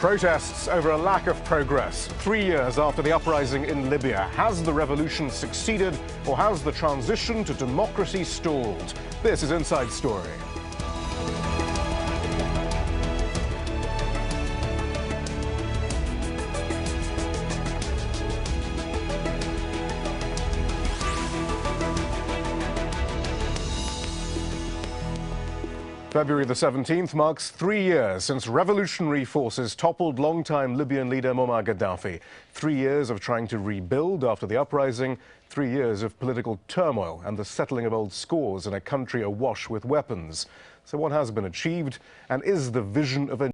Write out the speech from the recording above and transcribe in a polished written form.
Protests over a lack of progress. 3 years after the uprising in Libya, has the revolution succeeded or has the transition to democracy stalled? This is Inside Story. February the 17th marks 3 years since revolutionary forces toppled longtime Libyan leader Muammar Gaddafi. 3 years of trying to rebuild after the uprising, 3 years of political turmoil and the settling of old scores in a country awash with weapons. So what has been achieved, and is the vision of a